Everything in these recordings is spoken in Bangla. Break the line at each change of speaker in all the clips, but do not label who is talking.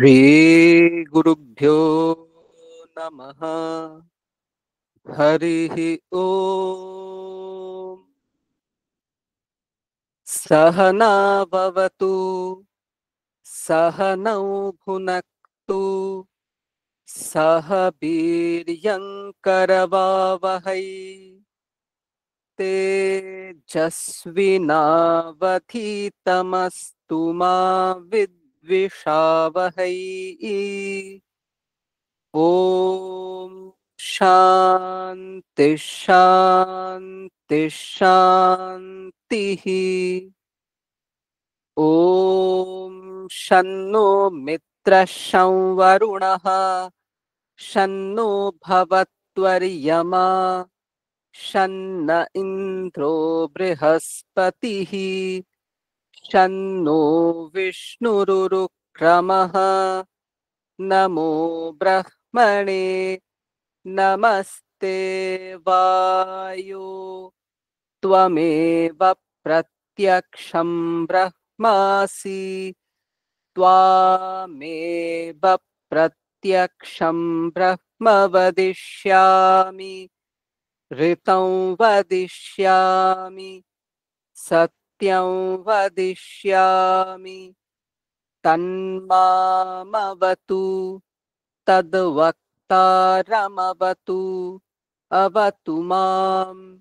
श्रीगुरुभ्यो नमः। हरिः ओम्। सहना भवतु, सहनौ भुनक्तु, सह वीर्यङ्करवावहै, तेजस्विनावधीतमस्तु मा विद्विषावहै। ॐ शान्ति शान्ति शान्तिः। ॐ शन्नो मित्रः शं वरुणः, शन्नो भवत्वर्यमा, शन्न इन्द्रो बृहस्पतिः, शन्नो विष्णुरुरुक्रमः। नमो ब्रह्मणे नमस्ते वायो, त्वमेव प्रत्यक्षं ब्रह्मासि, त्वामेव प्रत्यक्षं ब्रह्म वदिष्यामि, ऋतं वदिष्यामि, सत्यं वदिष्यामि। तन्मामवतु, तद्वक्तारमवतु, अवतु माम्,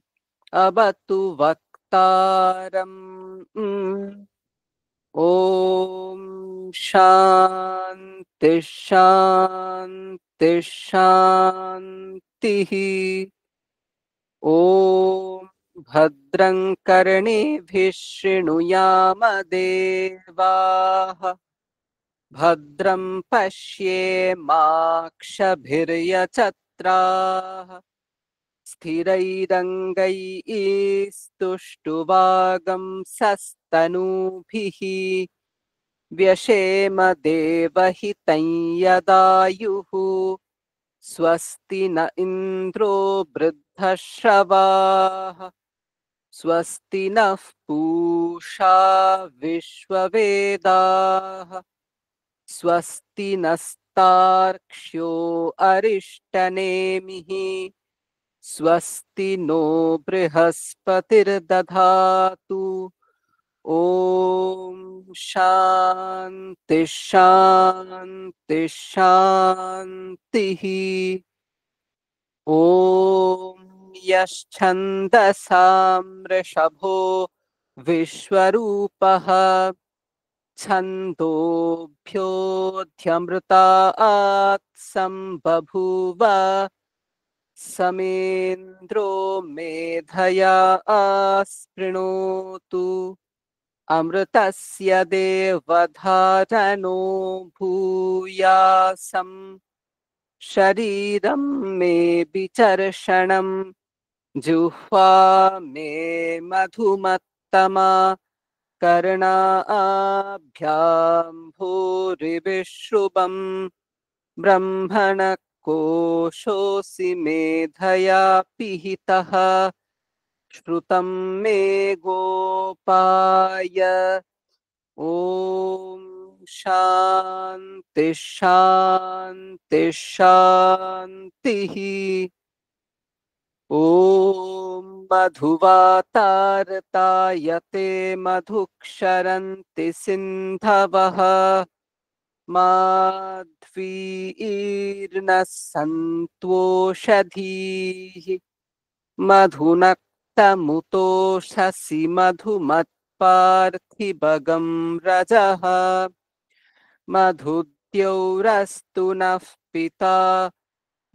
अवतु वक्तारम्। ॐ शान्ति शान्ति शान्तिः। ॐ भद्रं कर्णेभिः शृणुयाम देवाः, भद्रं पश्येमाक्षभिर्यजत्राः, स्थिरैरङ्गैस्तुष्टुवागंसस्तनूभिः, व्यशेम देवहितं यदायुः। स्वस्ति न इन्द्रो वृद्धश्रवाः, स्वस्ति नः पूषा विश्ववेदाः, स्वस्ति नस्तार्क्ष्यो अरिष्टनेमिः, स्वस्ति नो बृहस्पतिर्दधातु। ॐ शान्ति शान्ति शान्तिः। ॐ यश्छन्दसां वृषभो विश्वरूपः, छन्दोभ्योऽध्यमृतात् सम्बभूव, समेन्द्रो मेधया आस्पृणोतु। अमृतस्य देवधारणो भूयासम्, शरीरं मे विचर्षणं, जुह्वा मे मधुमत्तमा, कर्णाभ्यां भूरिविश्रुवं, ब्रह्मणः कोशोऽसि मेधया पिहितः। श्रुतं मे गोपाय। ॐ शान्ति शान्ति शान्तिः। ॐ मधुवातारतायते मधुक्षरन्ति सिन्धवः, माध्वीर्नः सन्त्वोषधीः, मधुनक्तमुतोषसि मधुमत्पार्थिवगं रजः। मधुद्यौरस्तु नः पिता,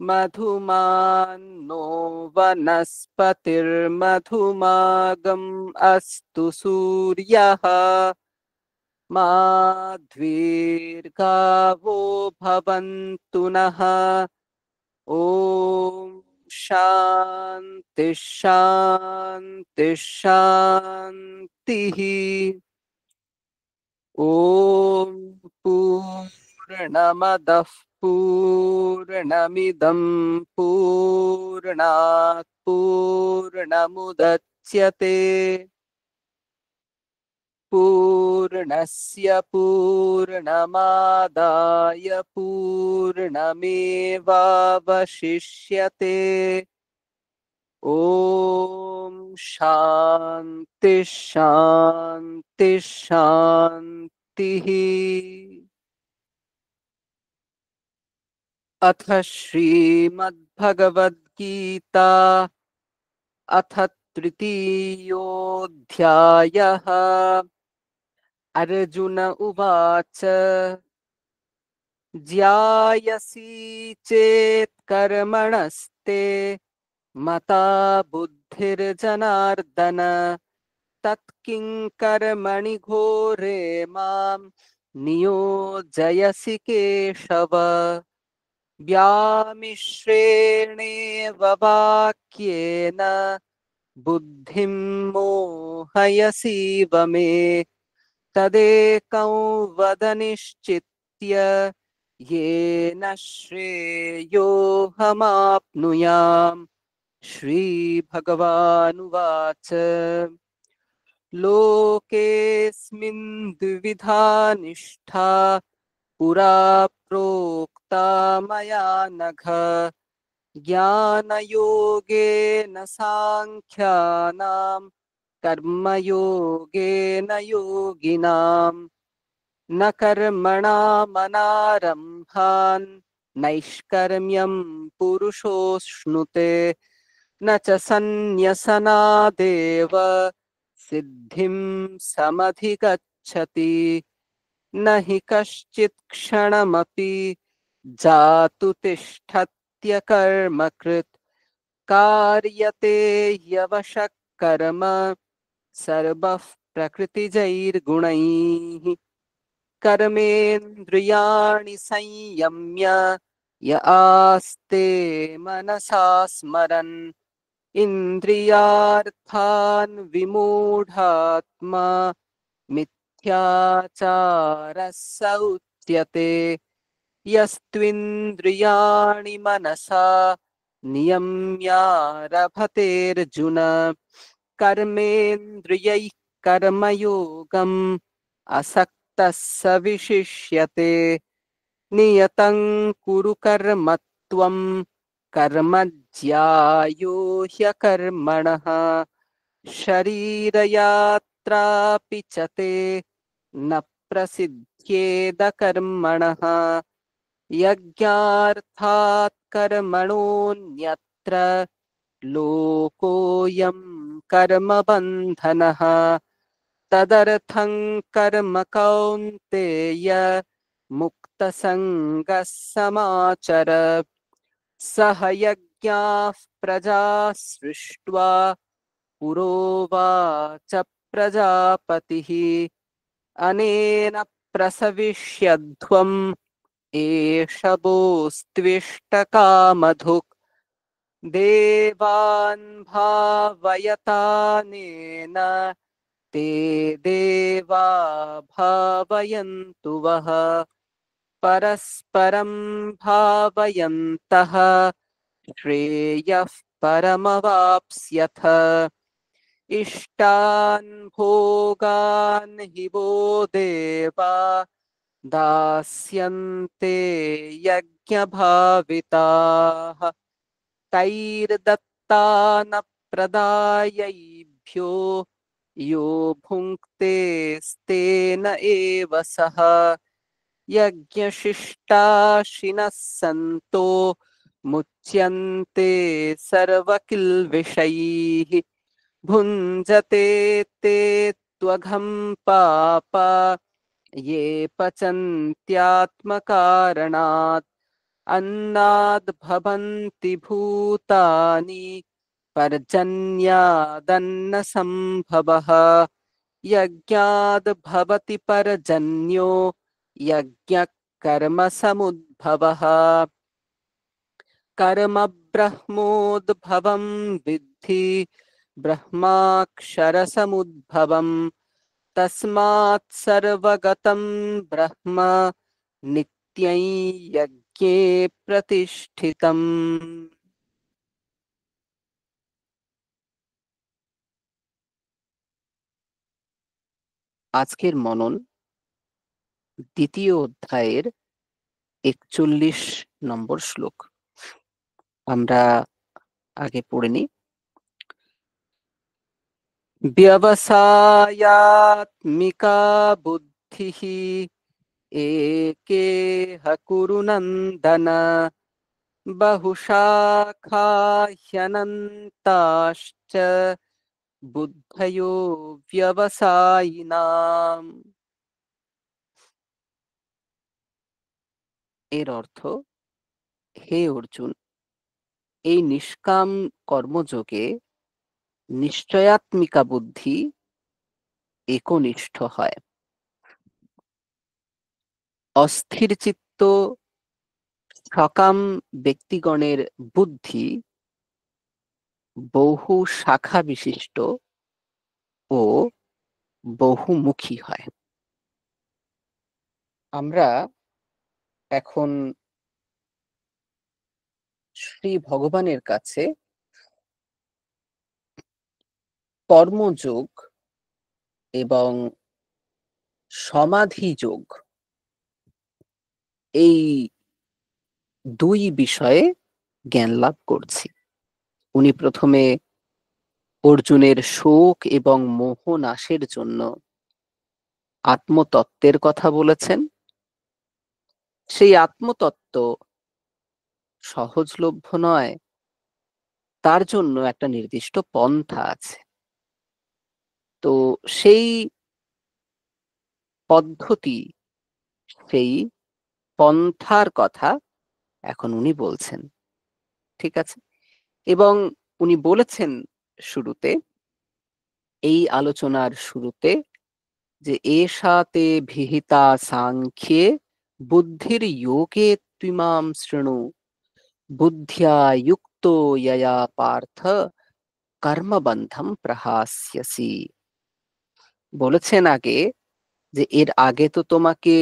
मधुमान्नो वनस्पतिर्मधुमागम् अस्तु सूर्यः। माध्वीर्गावो भवन्तु नः। ॐ शान्ति शान्ति शान्तिः। ॐ पूर्णमदः पूर्णमिदं पूर्णात् पूर्णमुदच्यते, पूर्णस्य पूर्णमादाय पूर्णमेवावशिष्यते। ॐ शान्ति शान्ति शान्तिः। अथ श्रीमद्भगवद्गीता अथ तृतीयोऽध्यायः। अर्जुन उवाच ज्यायसि चेत् कर्मणस्ते मता बुद्धिर्जनार्दन तत्किं कर्मणि घोरे मां नियोजयसि केशव। व्यामिश्रेणेव वाक्येन बुद्धिं मोहयसीव मे तदेकं वद निश्चित्य येन श्रेयोऽहमाप्नुयाम्। श्रीभगवानुवाच लोकेऽस्मिन् द्विविधा निष्ठा पुरा प्रोक्ता मया नघ। ज्ञानयोगेन साङ्ख्यानां कर्मयोगेन योगिनाम् न कर्मणामनारम्भान् नैष्कर्म्यं पुरुषोऽश्नुते न च सन्न्यसनादेव सिद्धिं समधिगच्छति। न हि कश्चित् क्षणमपि जातु तिष्ठत्य कर्मकृत् कार्यते ह्यवशः कर्म सर्वः प्रकृतिजैर्गुणैः। कर्मेन्द्रियाणि संयम्य य आस्ते मनसा स्मरन् इन्द्रियार्थान् विमूढात्मा मिथ्याचारः स उच्यते। यस्त्विन्द्रियाणि मनसा नियम्यारभतेऽर्जुन कर्मेन्द्रियैः कर्मयोगम् असक्तः स विशिष्यते। नियतं कुरु कर्म त्वं कर्म ज्यायो ह्यकर्मणः शरीरयात्रापि च ते न प्रसिद्ध्येद कर्मणः। यज्ञार्थात् कर्मणोऽन्यत्र लोकोऽयं कर्मबन्धनः। तदर्थं कर्म कौन्तेय मुक्तसङ्गः समाचर। सह यज्ञाः प्रजा सृष्ट्वा पुरोवाच प्रजापतिः अनेन प्रसविष्यध्वम् एष भोस्त्विष्टकामधुक्। देवान् भावयतानेन ते देवा भावयन्तु वः परस्परं भावयन्तः श्रेयः परमवाप्स्यथ। इष्टान् भोगान् हि वो देवा दास्यन्ते यज्ञभाविताः तैर्दत्तानप्रदायैभ्यो यो भुङ्क्तेस्तेन एव सः। यज्ञशिष्टाशिनः सन्तो मुच्यन्ते सर्वकिल्बिषैः भुञ्जते ते त्वघं पापा ये पचन्त्यात्मकारणात्। अन्नाद् भवन्ति भूतानि पर्जन्यादन्नसम्भवः। यज्ञाद् भवति पर्जन्यो यज्ञः कर्मसमुद्भवः। कर्म ब्रह्मोद्भवं विद्धि ब्रह्माक्षरसमुद्भवम् तस्मात् सर्वगतं ब्रह्म नित्यं यज्ञे प्रतिष्ठितम्। আজকের মনন দ্বিতীয় অধ্যায়ের ৪১ নম্বর শ্লোক। আমরা আগে পড়ে নিই। ব্যবসায়াত্মিকা বুদ্ধিঃ একেহ কুরু নন্দন বহুশাখা হ্যনন্তাশ্চ বুদ্ধয়ো ব্যবসায়িনাম। এর অর্থ, হে অর্জুন, এই নিষ্কাম কর্মযোগে নিশ্চয়াত্মিকা বুদ্ধি একনিষ্ঠ হয়। অস্থির চিত্ত সকাম ব্যক্তিগণের বুদ্ধি বহু শাখা বিশিষ্ট ও বহুমুখী হয়। আমরা এখন শ্রী ভগবানের কাছে কর্মযোগ এবং সমাধি যোগ এই দুই বিষয়ে জ্ঞান লাভ করছি। উনি প্রথমে অর্জুনের শোক এবং মোহ নাশের জন্য আত্মতত্ত্বের কথা বলেছেন। সেই আত্মতত্ত্ব সহজলভ্য নয়, তার জন্য একটা নির্দিষ্ট পন্থা আছে। তো সেই পদ্ধতি, সেই পন্থার কথা এখন উনি বলছেন। ঠিক আছে? এবং উনি বলেছেন শুরুতে, এই আলোচনার শুরুতে, যে এষা তে ভিহিতা সাংখ্যে বুদ্ধির যোগে ত্বিমাম শৃণু বুদ্ধ্যা যুক্তো যয়া পার্থ কর্মবন্ধম প্রহাস্যসি। বলেছেন আগে যে এর আগে তো তোমাকে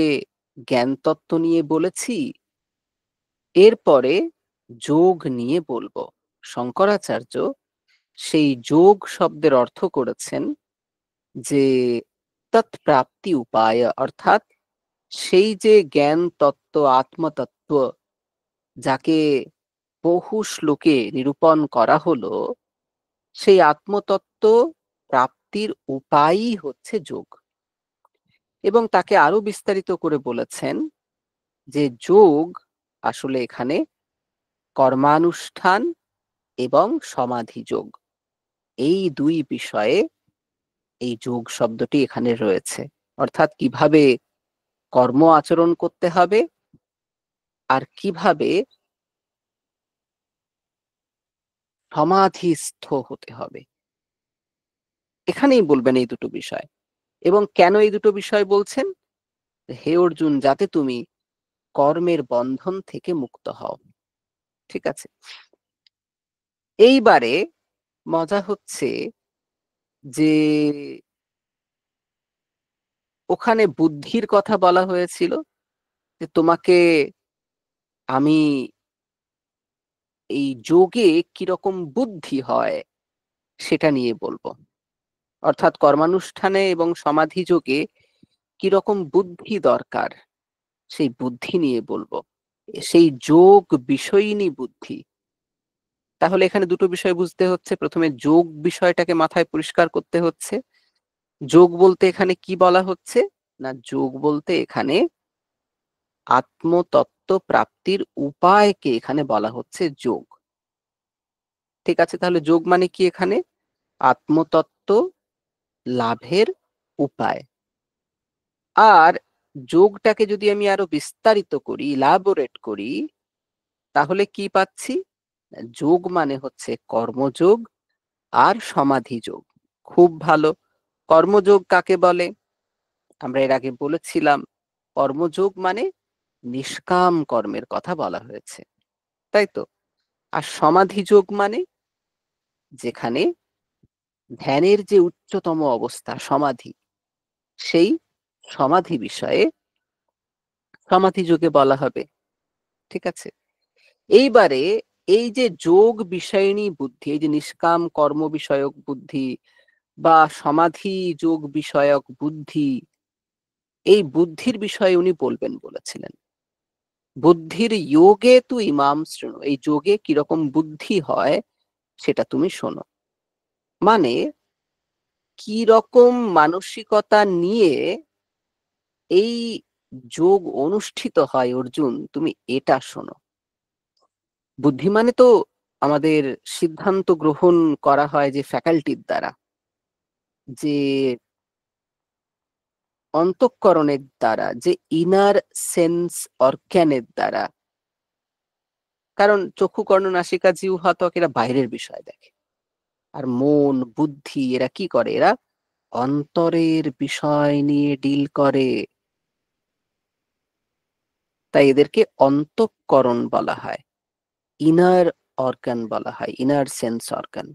জ্ঞান তত্ত্ব নিয়ে বলেছি, এরপরে যোগ নিয়ে বলবো। শঙ্করাচার্য সেই যোগ শব্দের অর্থ করেছেন যে তৎপ্রাপ্তি উপায়, অর্থাৎ সেই যে জ্ঞান তত্ত্ব, আত্মতত্ত্ব, যাকে বহু শ্লোকে নিরূপণ করা হলো, সেই আত্মতত্ত্ব প্রাপ্তির উপায়ই হচ্ছে যোগ। এবং তাকে আরো বিস্তারিত করে বলেছেন যে যোগ আসলে এখানে কর্মানুষ্ঠান এবং সমাধি যোগ, এই দুই বিষয়ে এই যোগ শব্দটি এখানে রয়েছে। অর্থাৎ কিভাবে কর্ম আচরণ করতে হবে আর কিভাবে সমাধিস্থ হতে হবে, এখানেই বলবেন এই দুটো বিষয়। এবং কেন এই দুটো বিষয় বলছেন? হে অর্জুন, যাতে তুমি কর্মের বন্ধন থেকে মুক্ত হও। ঠিক আছে? এইবারে মজা হচ্ছে যে ওখানে বুদ্ধির কথা বলা হয়েছিল, যে তোমাকে আমি এই যোগে কিরকম বুদ্ধি হয় সেটা নিয়ে বলবো। অর্থাৎ কর্মানুষ্ঠানে এবং সমাধি যোগে কিরকম বুদ্ধি দরকার সেই বুদ্ধি নিয়ে বলবো, সেই যোগ বিষয়িনী বুদ্ধি। তাহলে এখানে দুটো বিষয় বুঝতে হচ্ছে। প্রথমে যোগ বিষয়টাকে মাথায় পরিষ্কার করতে হচ্ছে। যোগ বলতে এখানে কি বলা হচ্ছে না, যোগ বলতে এখানে আত্মতত্ত্ব প্রাপ্তির উপায়কে এখানে বলা হচ্ছে যোগ। ঠিক আছে? তাহলে যোগ মানে কি? এখানে আত্মতত্ত্ব লাভের উপায়। আর যোগটাকে যদি আমি আরো বিস্তারিত করি, ইলাবোরেট করি, তাহলে কি পাচ্ছি? যোগ মানে হচ্ছে কর্মযোগ আর সমাধি যোগ। খুব ভালো। কর্মযোগ কাকে বলে? আমরা এর আগে বলেছিলাম, কর্মযোগ মানে নিষ্কাম কর্মের কথা বলা হয়েছে, তাই তো? আর সমাধি যোগ মানে যেখানে ধ্যানের যে উচ্চতম অবস্থা সমাধি, সেই সমাধি বিষয়ে সমাধি যোগে বলা হবে। ঠিক আছে? এইবারে এই যে যোগ বিষয়িনী বুদ্ধি, এই যে নিষ্কাম কর্ম বিষয়ক বুদ্ধি, বা সমাধি যোগ বিষয়ক বুদ্ধি, এই বুদ্ধির বিষয়ে উনি বলবেন বলেছিলেন। বুদ্ধির যোগে তু ইমাম শৃণু, এই যোগে কিরকম বুদ্ধি হয় সেটা তুমি শোনো। মানে কি রকম মানসিকতা নিয়ে এই যোগ অনুষ্ঠিত হয় অর্জুন, তুমি এটা শোনো। বুদ্ধি মানে তো আমাদের সিদ্ধান্ত গ্রহণ করা হয় যে ফ্যাকাল্টির দ্বারা, যে অন্তঃকরণের দ্বারা, যে ইনার সেন্স অর্গ্যানের দ্বারা। কারণ চক্ষু কর্ণ নাসিকা জিহ্বা ত্বক এরা বাইরের বিষয় দেখে, আর মন বুদ্ধি এরা কি করে, এরা অন্তরের বিষয় নিয়ে ডিল করে। তাই এদেরকে অন্তঃকরণ বলা হয়, ইনার অর্গান বলা হয়, ইনার সেন্স অর্গান।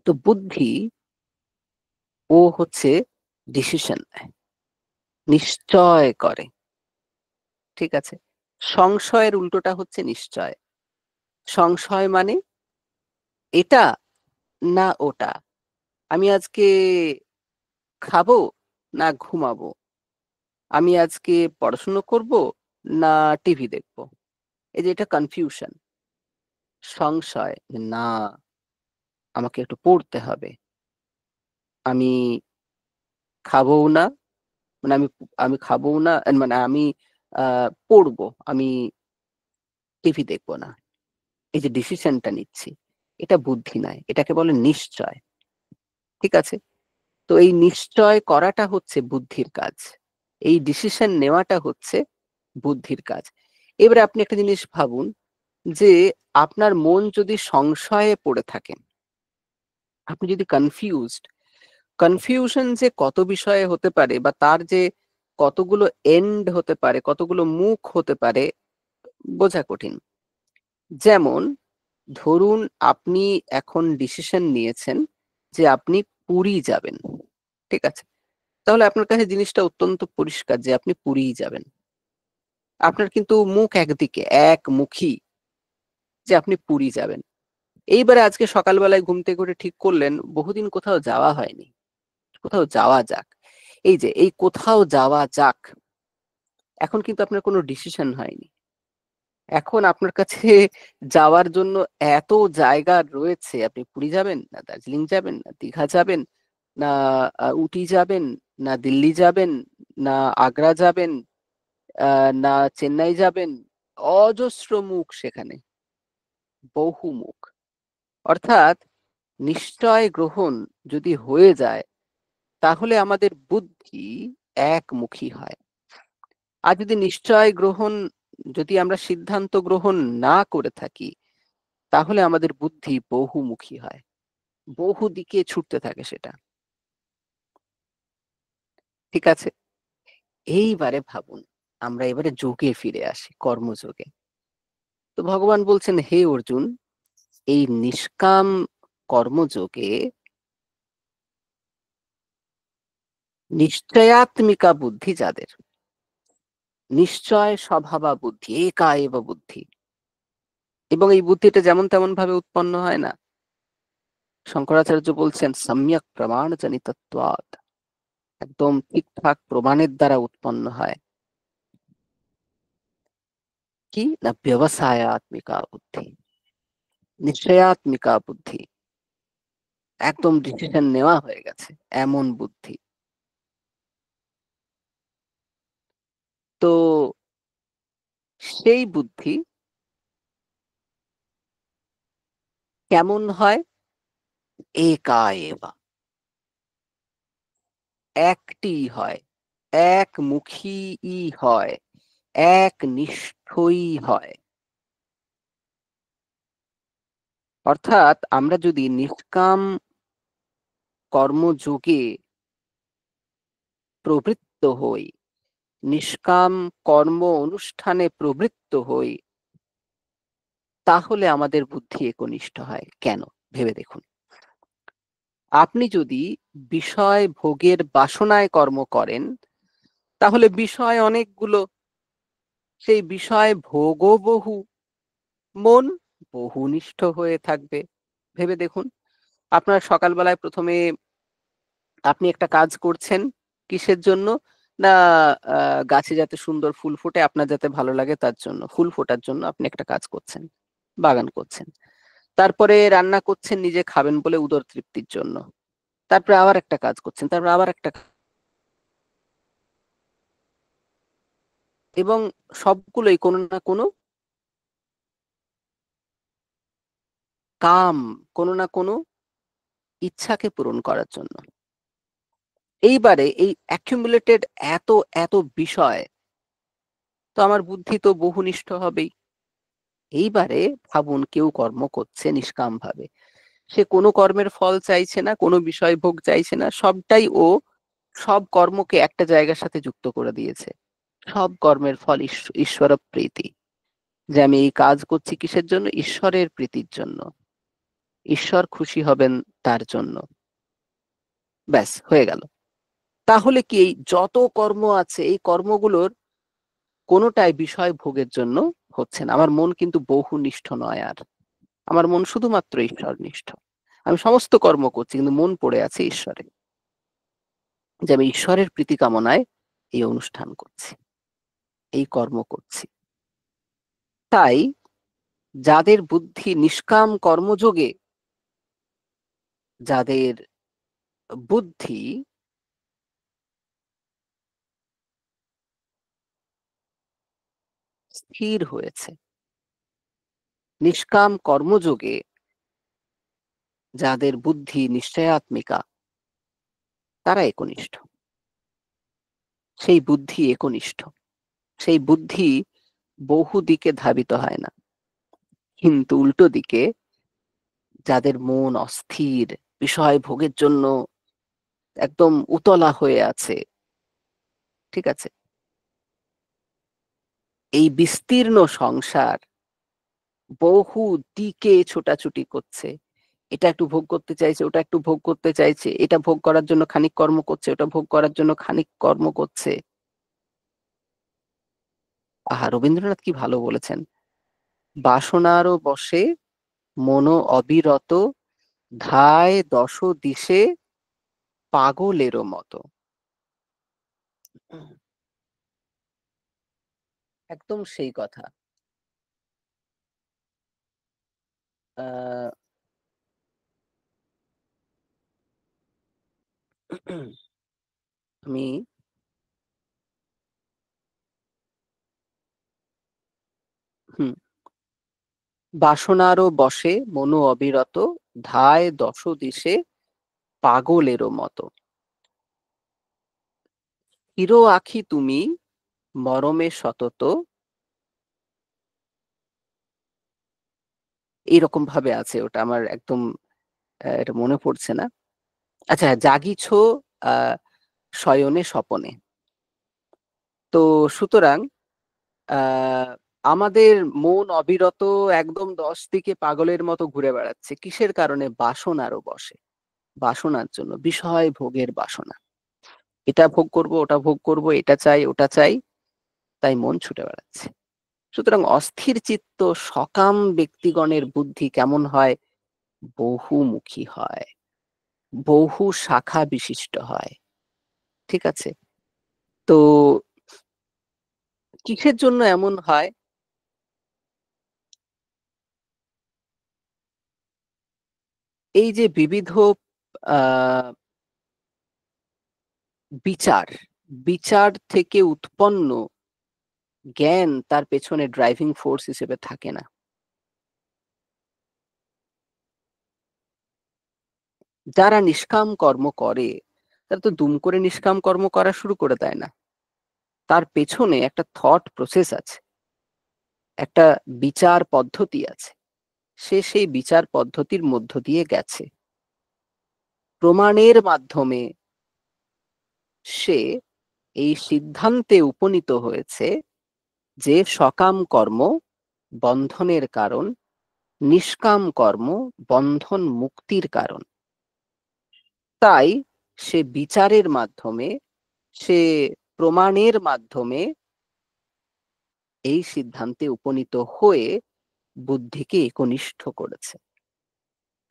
তো বুদ্ধি ও হচ্ছে ডিসিশন নেয়, নিশ্চয় করে। ঠিক আছে, সংশয়ের উল্টোটা হচ্ছে নিশ্চয়। সংশয় মানে এটা না ওটা, আমি আজকে খাবো না ঘুমাবো, আমি আজকে পড়াশুনো করব না টিভি দেখবো। এই যে এটা কনফিউশন, সংশয় যে না আমাকে একটু পড়তে হবে, আমি খাবোও না, মানে আমি আমি খাবোও না, মানে আমি পড়বো, আমি টিভি দেখবো না। এই যে ডিসিশনটা নিচ্ছি, এটা বুদ্ধি নয়, এটাকে বলে নিশ্চয়। ঠিক আছে, তো এই নিশ্চয় করাটা হচ্ছে বুদ্ধির কাজ, এই ডিসিশন নেওয়াটা হচ্ছে বুদ্ধির কাজ। এবারে আপনি একটা জিনিস ভাবুন, যে আপনার মন যদি সংশয়ে পড়ে থাকে, আপনি যদি কনফিউজড, কনফিউশন যে কত বিষয়ে হতে পারে বা তার যে কতগুলো এন্ড হতে পারে, কতগুলো মুখ হতে পারে, বোঝা কঠিন। যেমন ধরুন আপনি এখন ডিসিশন নিয়েছেন যে আপনি পুরী যাবেন। ঠিক আছে, তাহলে আপনার কাছে জিনিসটা অত্যন্ত পরিষ্কার যে আপনি পুরীই যাবেন। আপনার কিন্তু মুখ একদিকে, একমুখী, যে আপনি পুরী যাবেন। এইবারে আজকে সকালবেলায় ঘুম থেকে উঠে ঠিক করলেন বহুদিন কোথাও যাওয়া হয়নি, কোথাও যাওয়া যাক। এই যে এই কোথাও যাওয়া যাক, এখন কিন্তু আপনার কোনো ডিসিশন হয়নি। এখন আপনার কাছে যাওয়ার জন্য এত জায়গা রয়েছে, আপনি পুরী যাবেন না দার্জিলিং যাবেন না দীঘা যাবেন না উটি যাবেন না দিল্লি যাবেন না আগ্রা যাবেন না চেন্নাই যাবেন, অজস্র মুখ সেখানে, বহু মুখ। অর্থাৎ নিশ্চয় গ্রহণ যদি হয়ে যায় তাহলে আমাদের বুদ্ধি একমুখী হয়। আর যদি নিশ্চয় গ্রহণ, যদি আমরা সিদ্ধান্ত গ্রহণ না করে থাকি, তাহলে আমাদের বুদ্ধি বহুমুখী হয়, বহু দিকে ছুটতে থাকে সেটা। ঠিক আছে, এইবারে ভাবুন, আমরা এবারে যোগে ফিরে আসি, কর্মযোগে। তো ভগবান বলছেন, হে অর্জুন, এই নিষ্কাম কর্মযোগে নিশ্চয়াত্মিকা বুদ্ধি যাদের, নিশ্চয় স্বভাবা বুদ্ধি, একা এব বুদ্ধি, এবং এই বুদ্ধিটা যেমন তেমন ভাবে উৎপন্ন হয় না। শঙ্করাচার্য বলছেন সম্যক প্রমাণ জনিতত্বাৎ, একদম ঠিকঠাক প্রমাণের দ্বারা উৎপন্ন হয়। কি না ব্যবসায়াত্মিকা বুদ্ধি, নিশ্চয়াত্মিকা বুদ্ধি, একদম ডিসিশন নেওয়া হয়ে গেছে এমন বুদ্ধি। তো সেই বুদ্ধি কেমন হয়, একা এবা, একটি হয়, একমুখী হয়, একনিষ্ঠই হয়। অর্থাৎ আমরা যদি নিষ্কাম কর্মযোগে প্রবৃত্ত হই, নিষ্কাম কর্ম অনুষ্ঠানে প্রবৃত্ত হই, তাহলে আমাদের বুদ্ধি একনিষ্ঠ হয়। কেন ভেবে দেখুন, আপনি যদি বিষয় ভোগের বাসনায় কর্ম করেন, তাহলে বিষয় অনেকগুলো, সেই বিষয় ভোগও বহু, মন বহুনিষ্ঠ হয়ে থাকবে। ভেবে দেখুন, আপনার সকালবেলায় ১ম এ আপনি একটা কাজ করছেন, কিসের জন্য? না আ গাছে যাতে সুন্দর ফুল ফোটে, আপনার যাতে ভালো লাগে তার জন্য। ফুল ফোটার জন্য আপনি একটা কাজ করছেন, বাগান করছেন। তারপরে রান্না করছেন নিজে খাবেন বলে উদর তৃপ্তির জন্য। তারপরে আবার একটা কাজ করছেন, তারপরে আবার একটা এবং সবগুলোই কোনো না কোনো কাম, কোনো না কোনো ইচ্ছাকে পূরণ করার জন্য। এইবারে এই accumulated এত, এত বিষয় তো আমার বুদ্ধি তো বহুনিষ্ঠ হবেই। এইবারে ভাবুন কেউ কর্ম করছে নিষ্কামভাবে। সে কোনো কর্মের ফল চাইছে না, কোনো বিষয় ভোগ চাইছে না। সবটাই ও সব কর্মকে একটা জায়গার সাথে যুক্ত করে দিয়েছে। সব কর্মের ফল ঈশ্বরপ্রীতি। যে আমি এই কাজ করছি কিসের জন্য? ঈশ্বরের প্রীতির জন্য। ঈশ্বর খুশি হবেন তার জন্য। ব্যাস হয়ে গেল। তাহলে কি এই যত কর্ম আছে এই কর্মগুলোর কোনটাই বিষয় ভোগের জন্য হচ্ছে না। আমার মন কিন্তু বহুনিষ্ঠ নয় আর। আমার মন শুধুমাত্র ঈশ্বরনিষ্ঠ। আমি সমস্ত কর্ম করছি কিন্তু মন পড়ে আছে ঈশ্বরে। যে আমি ঈশ্বরের প্রীতি কামনায় এই অনুষ্ঠান করছি, এই কর্ম করছি। তাই যাদের বুদ্ধি নিষ্কাম কর্মযোগে, যাদের বুদ্ধি স্থির হয়েছে, নিষ্কাম কর্মযোগে যাদের বুদ্ধি নিশ্চয়াত্মিকা, তারা একনিষ্ঠ। সেই বুদ্ধি একনিষ্ঠ। সেই বুদ্ধি বহু দিকে ধাবিত হয় না। কিন্তু উল্টো দিকে যাদের মন অস্থির, বিষয় ভোগের জন্য একদম উতলা হয়ে আছে, ঠিক আছে? এই বিস্তীর্ণ সংসার বহু দিকে ছোটাছুটি করছে। এটা একটু ভোগ করতে চাইছে, ওটা একটু ভোগ করতে চাইছে। এটা ভোগ করার জন্য খানিক কর্ম করছে, ওটা ভোগ করার জন্য খানিক কর্ম করছে। আহা! রবীন্দ্রনাথ কি ভালো বলেছেন। বাসনারও বশে মন অবিরত ধায় দশ দিশে পাগলেরও মতো। একদম সেই কথা। আ আমি হুম, বাসনারও বশে মন অবিরত ধায় দশ দিশে পাগলেরও মতো। চির আঁখি তুমি মরমে সতত এইরকম ভাবে আছে ওটা আমার একদম এটা মনে পড়ছে না। আচ্ছা জাগিছ আ শয়নে স্বপনে। তো সুতরাং আ আমাদের মন অবিরত একদম ১০ দিকে পাগলের মতো ঘুরে বেড়াচ্ছে। কিসের কারণে? বাসনারও বশে। বাসনার জন্য, বিষয় ভোগের বাসনা। এটা ভোগ করব, ওটা ভোগ করব, এটা চাই, ওটা চাই। তাই মন ছুটে বেড়াচ্ছে। সুতরাং অস্থির চিত্ত সকাম ব্যক্তিগণের বুদ্ধি কেমন হয়? বহুমুখী হয়। বহু শাখা বিশিষ্ট হয়। ঠিক আছে? তো কিসের জন্য এমন হয়? এই যে বিবিধ আ বিচার, বিচার থেকে উৎপন্ন জ্ঞান তার পেছনে ড্রাইভিং ফোর্স হিসেবে থাকে না। যারা নিষ্কাম কর্ম করে, তারা তো দুম করে নিষ্কাম কর্ম করা শুরু করে দেয় না। তার পেছনে একটা থট প্রসেস আছে। একটা বিচার পদ্ধতি আছে। সে সেই বিচার পদ্ধতির মধ্য দিয়ে গেছে। প্রমাণের মাধ্যমে সে এই সিদ্ধান্তে উপনীত হয়েছে যে সকাম কর্ম বন্ধনের কারণ, নিষ্কাম কর্ম বন্ধন মুক্তির কারণ। তাই সে বিচারের মাধ্যমে, সে প্রমাণের মাধ্যমে এই সিদ্ধান্তে উপনীত হয়ে বুদ্ধিকে একনিষ্ঠ করেছে।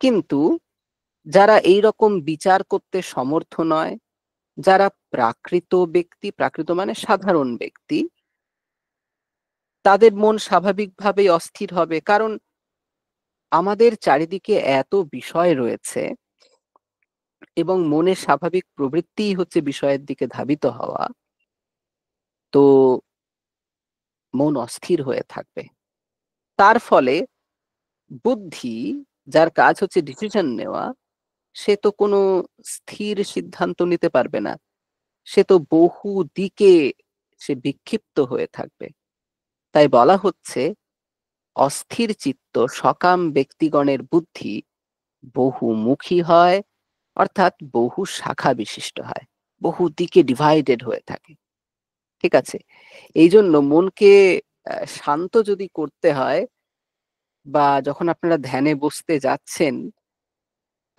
কিন্তু যারা এই রকম বিচার করতে সমর্থ নয়, যারা প্রাকৃত ব্যক্তি, প্রাকৃত মানে সাধারণ ব্যক্তি, তাদের মন স্বাভাবিকভাবেই অস্থির হবে। কারণ আমাদের চারিদিকে এত বিষয় রয়েছে এবং মনের স্বাভাবিক প্রবৃত্তিই হচ্ছে বিষয়ের দিকে ধাবিত হওয়া। তো মন অস্থির হয়ে থাকবে। তার ফলে বুদ্ধি, যার কাজ হচ্ছে ডিসিশন নেওয়া, সে তো কোনো স্থির সিদ্ধান্ত নিতে পারবে না। সে তো বহু দিকে সে বিক্ষিপ্ত হয়ে থাকবে। তাই বলা হচ্ছে অস্থির চিত্ত সকাম ব্যক্তিগণের বুদ্ধি বহুমুখী হয়, অর্থাৎ বহু শাখা বিশিষ্ট হয়, বহু দিকে ডিভাইডেড হয়ে থাকে। ঠিক আছে? এই জন্য মনকে শান্ত যদি করতে হয়, বা যখন আপনারা ধ্যানে বসতে যাচ্ছেন,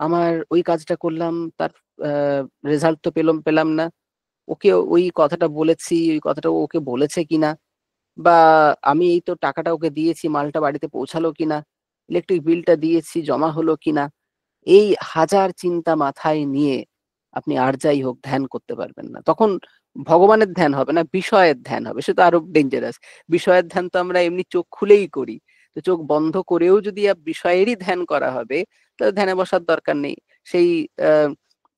আমার ওই কাজটা করলাম, তার রেজাল্ট তো পেলাম না, ওকে ওই কথাটা বলেছি, ওই কথাটা ও ওকে বলেছে কিনা, বা আমি এই তো টাকাটা ওকে দিয়েছি, মালটা বাড়িতে পৌঁছালো কিনা, ইলেকট্রিক বিলটা দিয়েছি, জমা হলো কিনা, এই হাজার চিন্তা মাথায় নিয়ে আপনি আর যাই হোক ধ্যান করতে পারবেন না। তখন ভগবানের ধ্যান হবে না, বিষয়ের ধ্যান হবে। সে তো আরো ডেঞ্জারাস। বিষয়ের ধ্যান তো আমরা এমনি চোখ খুলেই করি। তো চোখ বন্ধ করেও যদি বিষয়েরই ধ্যান করা হবে, তাহলে ধ্যানে বসার দরকার নেই। সেই আহ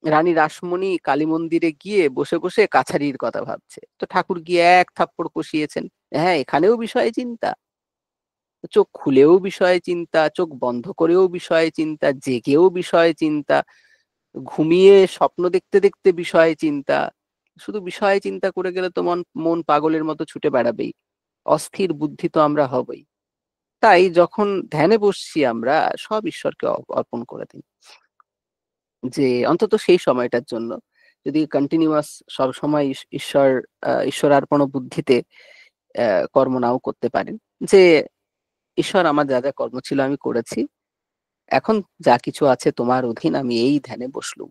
রানী রাসমণি কালী মন্দিরে গিয়ে বসে বসে কাছারির কথা ভাবছে, তো ঠাকুর গিয়ে এক থাপ্পড় কষিয়েছেন। হ্যাঁ, এখানেও বিষয়ে চিন্তা। চোখ খুলেও বিষয়ে চিন্তা, চোখ বন্ধ করেও বিষয়ে চিন্তা, জেগেও বিষয়ে চিন্তা, ঘুমিয়ে স্বপ্ন দেখতে দেখতে বিষয়ে চিন্তা। শুধু বিষয়ে চিন্তা করে গেলে তো মন মন পাগলের মতো ছুটে বেড়াবেই। অস্থির বুদ্ধি তো আমরা হবই। তাই যখন ধ্যানে বসছি আমরা, সব ঈশ্বরকে অর্পণ করে দিই, যে অন্তত সেই সময়টার জন্য যদি কন্টিনিউয়াস সব সময় ঈশ্বরার্পণ বুদ্ধিতে কর্ম নাও করতে পারেন, যে ঈশ্বর, আমার যা যা কর্ম ছিল আমি করেছি, এখন যা কিছু আছে তোমার অধীন, আমি এই ধ্যানে বসলুম।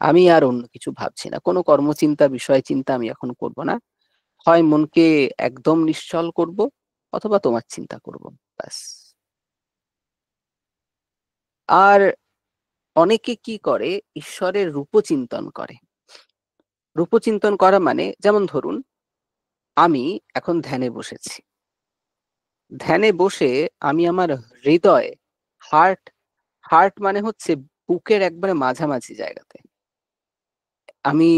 আমি আর অন্য কিছু ভাবছি না, কোনো কর্মচিন্তা, বিষয় চিন্তা আমি এখন করব না। হয় মনকে একদম নিশ্চল করব, অথবা তোমার চিন্তা করব, ব্যাস। আর অনেকে কি করে, ঈশ্বরের রূপচিন্তন করে। রূপচিন্তন করা মানে, যেমন ধরুন আমি এখন ধ্যানে বসেছি, ধ্যানে বসে আমি আমার হৃদয়ে, হার্ট, হার্ট মানে হচ্ছে বুকের একবারে মাঝামাঝি জায়গাতে, আমি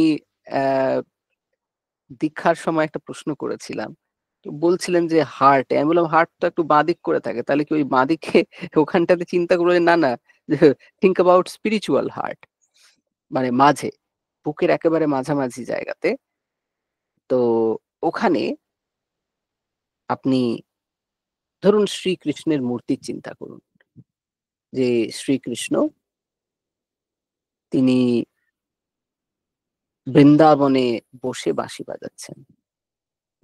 দীক্ষার সময় একটা প্রশ্ন করেছিলাম, তো বলছিলেন যে হার্ট, আমি বললাম হার্ট তো একটু বাঁদিক করে থাকে, তাহলে কি ওই বাঁদিকে ওখানটাতে চিন্তা করবো? না না, থিঙ্ক অ্যাবাউট স্পিরিচুয়াল হার্ট, মানে মাঝে, বুকের একেবারে মাঝামাঝি জায়গাতে। তো ওখানে আপনি ধরুন শ্রীকৃষ্ণের মূর্তির চিন্তা করুন, যে শ্রীকৃষ্ণ, তিনি বৃন্দাবনে বসে বাঁশি বাজাচ্ছেন,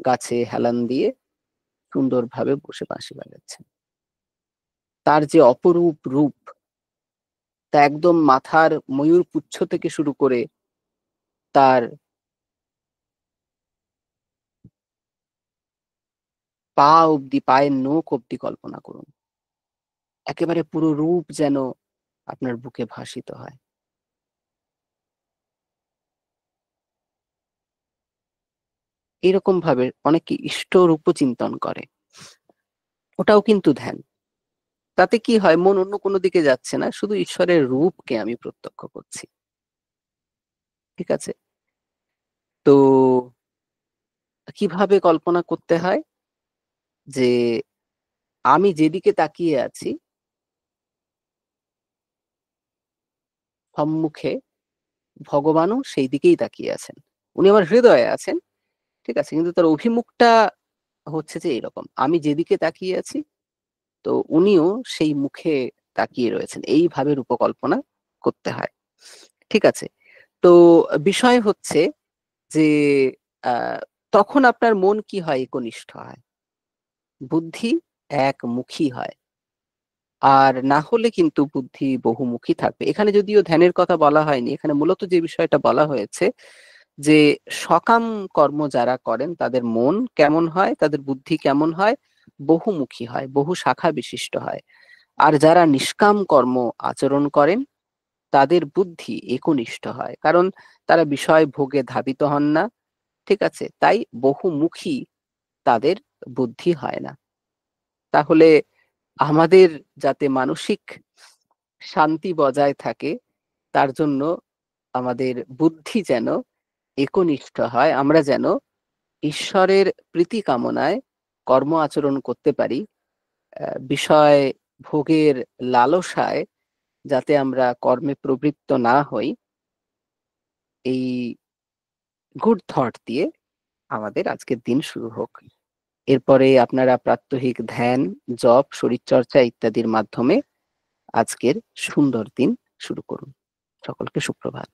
গাছে হেলান দিয়ে সুন্দরভাবে বসে বাঁশি বাজাচ্ছেন। তার যে অপরূপ রূপ, তা একদম মাথার ময়ূর পুচ্ছ থেকে শুরু করে তার পা অব্দি, পায়ের নখ অব্দি কল্পনা করুন। একেবারে পুরো রূপ যেন আপনার বুকে ভাসিত হয়। এরকম ভাবে অনেকে ইষ্ট রূপ চিন্তন করে, ওটাও কিন্তু ধ্যান। তাতে কি হয়, মন অন্য কোনো দিকে যাচ্ছে না, শুধু ঈশ্বরের রূপকে আমি প্রত্যক্ষ করছি। ঠিক আছে? তো কিভাবে কল্পনা করতে হয়, যে আমি যেদিকে তাকিয়ে আছি, সম্মুখে ভগবানও সেই দিকেই তাকিয়ে আছেন। উনি আমার হৃদয়ে আছেন, ঠিক আছে, কিন্তু তার অভিমুখটা হচ্ছে যে এরকম, আমি যেদিকে তাকিয়ে আছি, তো উনিও সেই মুখে তাকিয়ে রয়েছেন। এইভাবে রূপকল্পনা করতে হয়। ঠিক আছে? তো বিষয় হচ্ছে যে আহ তখন আপনার মন কি হয়, একনিষ্ঠ হয়, বুদ্ধি একমুখী হয়। আর না হলে কিন্তু বুদ্ধি বহুমুখী থাকবে। এখানে যদিও ধ্যানের কথা বলা হয়নি, এখানে মূলত যে বিষয়টা বলা হয়েছে, যে সকাম কর্ম যারা করেন তাদের মন কেমন হয়, তাদের বুদ্ধি কেমন হয়, বহুমুখী হয়, বহু শাখা বিশিষ্ট হয়। আর যারা নিষ্কাম কর্ম আচরণ করেন, তাদের বুদ্ধি একনিষ্ঠ হয়। কারণ তারা বিষয় ভোগে ধাবিত হন না। ঠিক আছে? তাই বহুমুখী তাদের বুদ্ধি হয় না। তাহলে আমাদের যাতে মানসিক শান্তি বজায় থাকে তার জন্য আমাদের বুদ্ধি যেন একনিষ্ঠ হয়। আমরা যেন ঈশ্বরের প্রীতি কামনায় কর্ম আচরণ করতে পারি। বিষয় ভোগের লালসায় যাতে আমরা কর্মে প্রবৃত্ত না হই, এই গুড থট দিয়ে আমাদের আজকের দিন শুরু হোক। এরপরে আপনারা প্রাত্যহিক ধ্যান, জপ, শরীরচর্চা ইত্যাদির মাধ্যমে আজকের সুন্দর দিন শুরু করুন। সকলকে সুপ্রভাত।